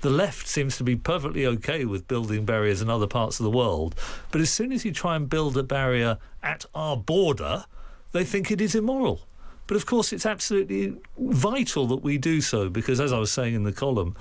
The left seems to be perfectly okay with building barriers in other parts of the world, but as soon as you try and build a barrier at our border, they think it is immoral. But of course, it's absolutely vital that we do so, because as I was saying in the column,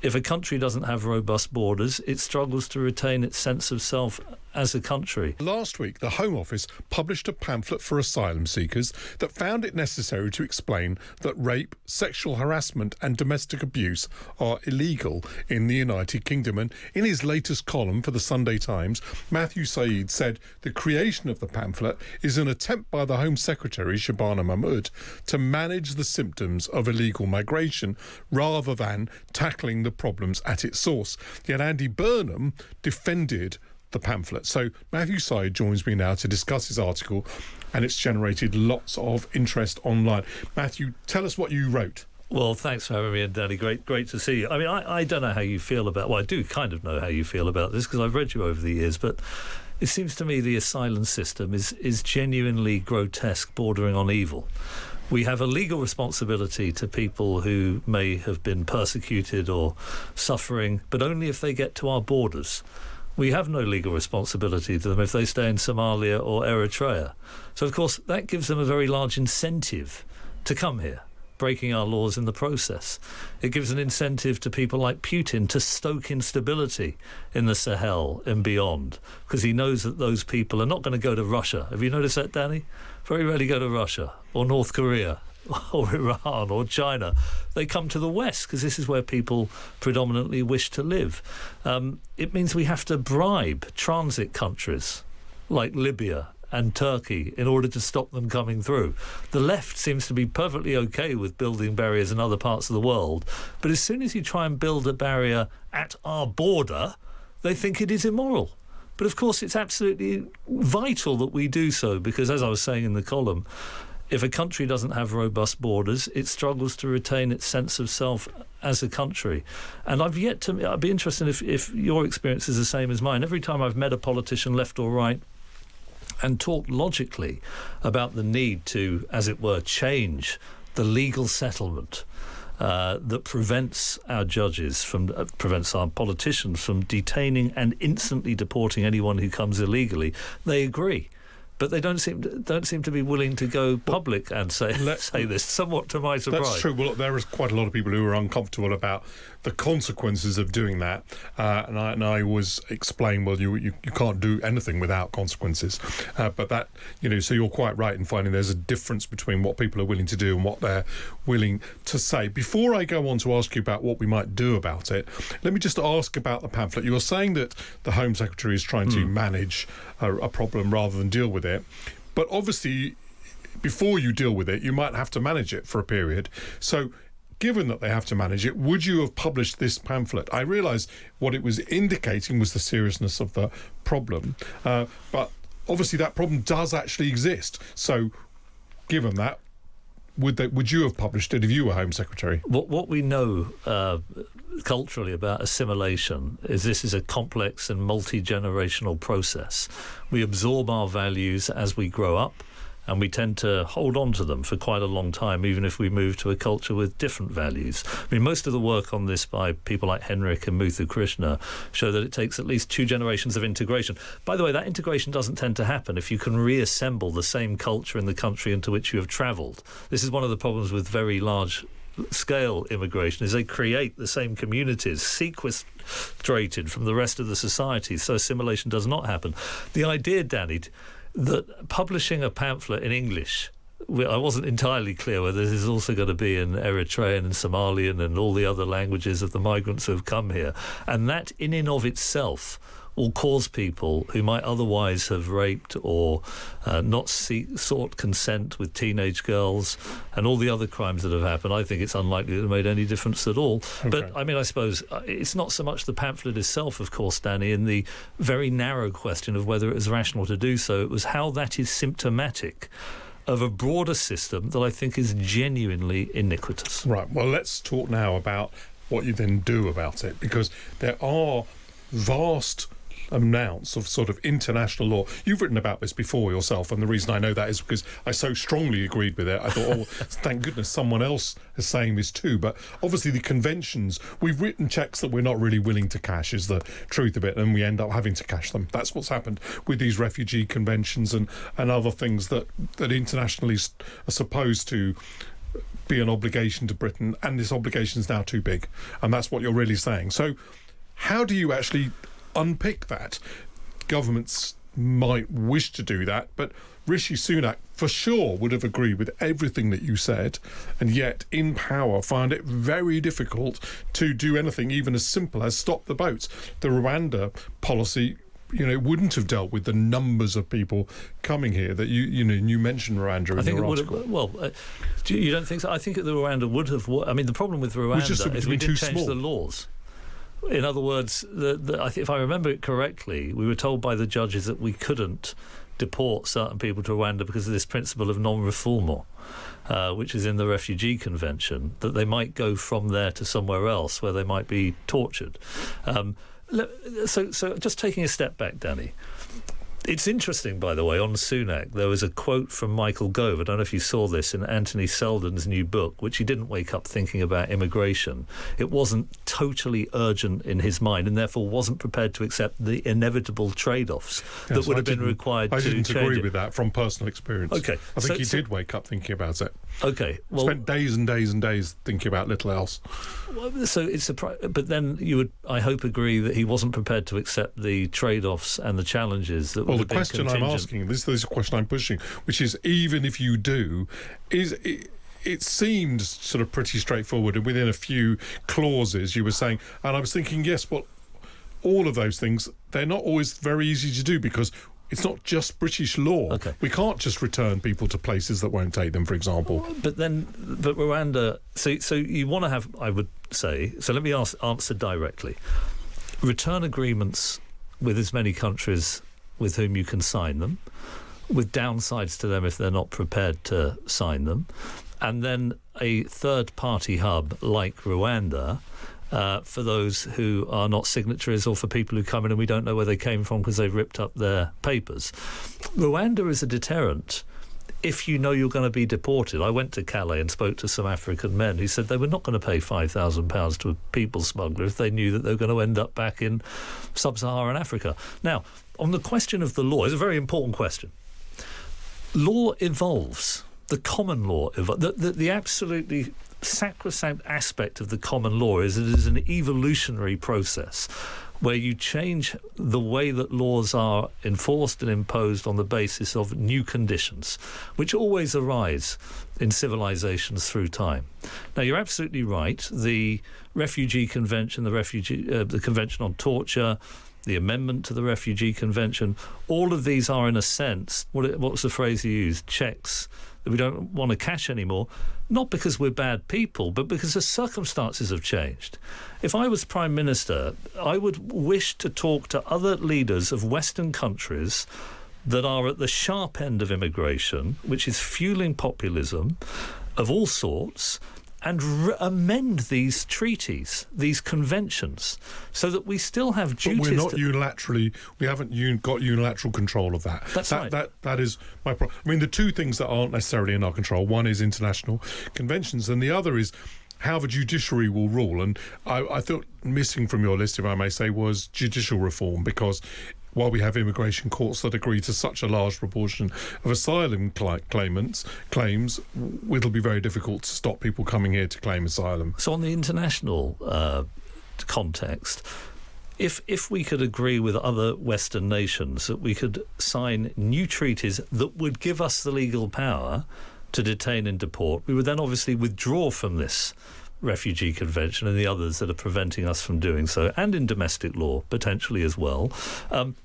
if a country doesn't have robust borders, it struggles to retain its sense of self as a country. Last week, the Home Office published a pamphlet for asylum seekers that found it necessary to explain that rape, sexual harassment and domestic abuse are illegal in the United Kingdom. And in his latest column for the Sunday Times, Matthew Syed said the creation of the pamphlet is an attempt by the Home Secretary Shabana Mahmood to manage the symptoms of illegal migration rather than tackling the problems at its source. Yet Andy Burnham defended the pamphlet. So Matthew Syed joins me now to discuss his article, and it's generated lots of interest online. Matthew, tell us what you wrote. Well, thanks for having me in, Danny. Great to see you. I mean, I don't know how you feel about... Well, I do kind of know how you feel about this because I've read you over the years, but it seems to me the asylum system is genuinely grotesque, bordering on evil. We have a legal responsibility to people who may have been persecuted or suffering, but only if they get to our borders. We have no legal responsibility to them if they stay in Somalia or Eritrea. So, of course, that gives them a very large incentive to come here, breaking our laws in the process. It gives an incentive to people like Putin to stoke instability in the Sahel and beyond, because he knows that those people are not going to go to Russia. Have you noticed that, Danny? Very rarely go to Russia or North Korea or Iran or China. They come to the West because this is where people predominantly wish to live. It means we have to bribe transit countries like Libya and Turkey in order to stop them coming through. The left seems to be perfectly okay with building barriers in other parts of the world, but as soon as you try and build a barrier at our border, they think it is immoral. But of course, it's absolutely vital that we do so, because as I was saying in the column, if a country doesn't have robust borders, it struggles to retain its sense of self as a country. And I'd be interested if your experience is the same as mine. Every time I've met a politician, left or right, and talked logically about the need to, as it were, change the legal settlement that prevents our judges prevents our politicians from detaining and instantly deporting anyone who comes illegally, they agree. But they don't seem to be willing to go public and say this, somewhat to my surprise. That's true. Well, there is quite a lot of people who are uncomfortable about the consequences of doing that. And I always explain, well, you can't do anything without consequences. But that, so you're quite right in finding there's a difference between what people are willing to do and what they're willing to say. Before I go on to ask you about what we might do about it, let me just ask about the pamphlet. You were saying that the Home Secretary is trying to manage a problem rather than deal with it. But obviously, before you deal with it, you might have to manage it for a period. So, given that they have to manage it, would you have published this pamphlet? I realise what it was indicating was the seriousness of the problem, but obviously that problem does actually exist. So, given that, would you have published it if you were Home Secretary? What we know culturally about assimilation is this is a complex and multi-generational process. We absorb our values as we grow up, and we tend to hold on to them for quite a long time, even if we move to a culture with different values. I mean, most of the work on this by people like Henrik and Muthu Krishna show that it takes at least 2 generations of integration. By the way, that integration doesn't tend to happen if you can reassemble the same culture in the country into which you have travelled. This is one of the problems with very large scale immigration, is they create the same communities sequestrated from the rest of the society, so assimilation does not happen. The idea, Danny, that publishing a pamphlet in English, I wasn't entirely clear whether this is also going to be in Eritrean and Somalian and all the other languages of the migrants who have come here, and that in and of itself will cause people who might otherwise have raped or not sought consent with teenage girls and all the other crimes that have happened. I think it's unlikely to have made any difference at all. Okay. But, I mean, I suppose it's not so much the pamphlet itself, of course, Danny, in the very narrow question of whether it was rational to do so. It was how that is symptomatic of a broader system that I think is genuinely iniquitous. Right. Well, let's talk now about what you then do about it, because there are vast amounts of sort of international law. You've written about this before yourself, and the reason I know that is because I so strongly agreed with it. I thought, oh, thank goodness someone else is saying this too. But obviously the conventions, we've written checks that we're not really willing to cash, is the truth of it, and we end up having to cash them. That's what's happened with these refugee conventions and other things that internationally are supposed to be an obligation to Britain, and this obligation is now too big. And that's what you're really saying. So how do you actually unpick that? Governments might wish to do that, but Rishi Sunak for sure would have agreed with everything that you said, and yet in power find it very difficult to do anything even as simple as stop the boats. The Rwanda policy, wouldn't have dealt with the numbers of people coming here that you mentioned Rwanda in your article. You don't think so? I think that the Rwanda would have. I mean, the problem with Rwanda is we did change the laws. In other words, I think if I remember it correctly, we were told by the judges that we couldn't deport certain people to Rwanda because of this principle of non-refoulement, which is in the Refugee Convention, that they might go from there to somewhere else where they might be tortured. So just taking a step back, Danny, it's interesting, by the way, on Sunak, there was a quote from Michael Gove. I don't know if you saw this in Anthony Selden's new book, which he didn't wake up thinking about immigration. It wasn't totally urgent in his mind, and therefore wasn't prepared to accept the inevitable trade-offs that would have been required to change it. I didn't agree with that from personal experience. Okay. I think he did wake up thinking about it. Okay. Well, spent days and days and days thinking about little else. So it's but then you would, I hope, agree that he wasn't prepared to accept the trade-offs and the challenges that. Well, the question I'm asking, this is a question I'm pushing, which is, even if you do, it seemed sort of pretty straightforward, and within a few clauses you were saying, and I was thinking, yes, but all of those things, they're not always very easy to do because it's not just British law. Okay. We can't just return people to places that won't take them, for example. But Rwanda, so you want to have, I would say, so let me answer directly. Return agreements with as many countries with whom you can sign them, with downsides to them if they're not prepared to sign them, and then a third-party hub like Rwanda for those who are not signatories, or for people who come in and we don't know where they came from because they've ripped up their papers. Rwanda is a deterrent if you know you're going to be deported. I went to Calais and spoke to some African men who said they were not going to pay £5,000 to a people smuggler if they knew that they were going to end up back in sub-Saharan Africa. Now, on the question of the law, it's a very important question. Law evolves. The common law evolves. The absolutely sacrosanct aspect of the common law is it is an evolutionary process where you change the way that laws are enforced and imposed on the basis of new conditions, which always arise in civilizations through time. Now, you're absolutely right. The Refugee Convention, the Convention on Torture, the amendment to the Refugee Convention, all of these are, in a sense, what was the phrase you used, checks that we don't want to cash anymore, not because we're bad people, but because the circumstances have changed. If I was Prime Minister, I would wish to talk to other leaders of Western countries that are at the sharp end of immigration, which is fueling populism of all sorts, and amend these treaties, these conventions, so that we still have duties. But we're not unilaterally. We haven't got unilateral control of that. That's right. That is my problem. I mean, the two things that aren't necessarily in our control: one is international conventions, and the other is how the judiciary will rule. And I thought missing from your list, if I may say, was judicial reform, because while we have immigration courts that agree to such a large proportion of asylum claims, it'll be very difficult to stop people coming here to claim asylum. So on the international context, if we could agree with other Western nations that we could sign new treaties that would give us the legal power to detain and deport, we would then obviously withdraw from this Refugee Convention and the others that are preventing us from doing so, and in domestic law potentially as well.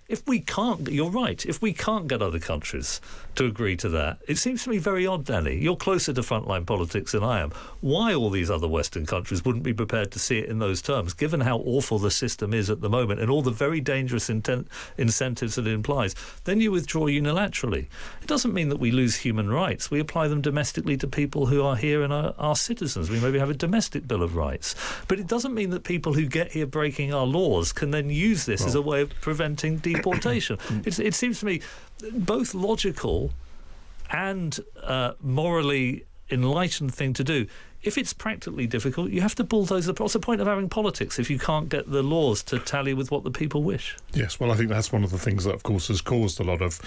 If we can't, you're right, if we can't get other countries to agree to that, it seems to me very odd, Danny. You're closer to frontline politics than I am. Why all these other Western countries wouldn't be prepared to see it in those terms, given how awful the system is at the moment and all the very dangerous incentives that it implies? Then you withdraw unilaterally. It doesn't mean that we lose human rights. We apply them domestically to people who are here and are citizens. We maybe have a domestic domestic Bill of Rights. But it doesn't mean that people who get here breaking our laws can then use this as a way of preventing deportation. It seems to me both logical and morally enlightened thing to do. If it's practically difficult, you have to bulldoze what's the point of having politics if you can't get the laws to tally with what the people wish? Yes, well, I think that's one of the things that, of course, has caused a lot of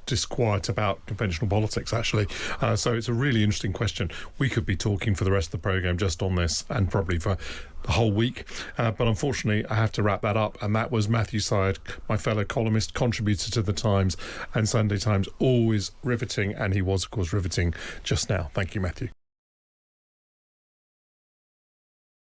disquiet about conventional politics, actually. So it's a really interesting question. We could be talking for the rest of the programme just on this, and probably for the whole week. But unfortunately, I have to wrap that up. And that was Matthew Syed, my fellow columnist, contributor to The Times and Sunday Times, always riveting. And he was, of course, riveting just now. Thank you, Matthew.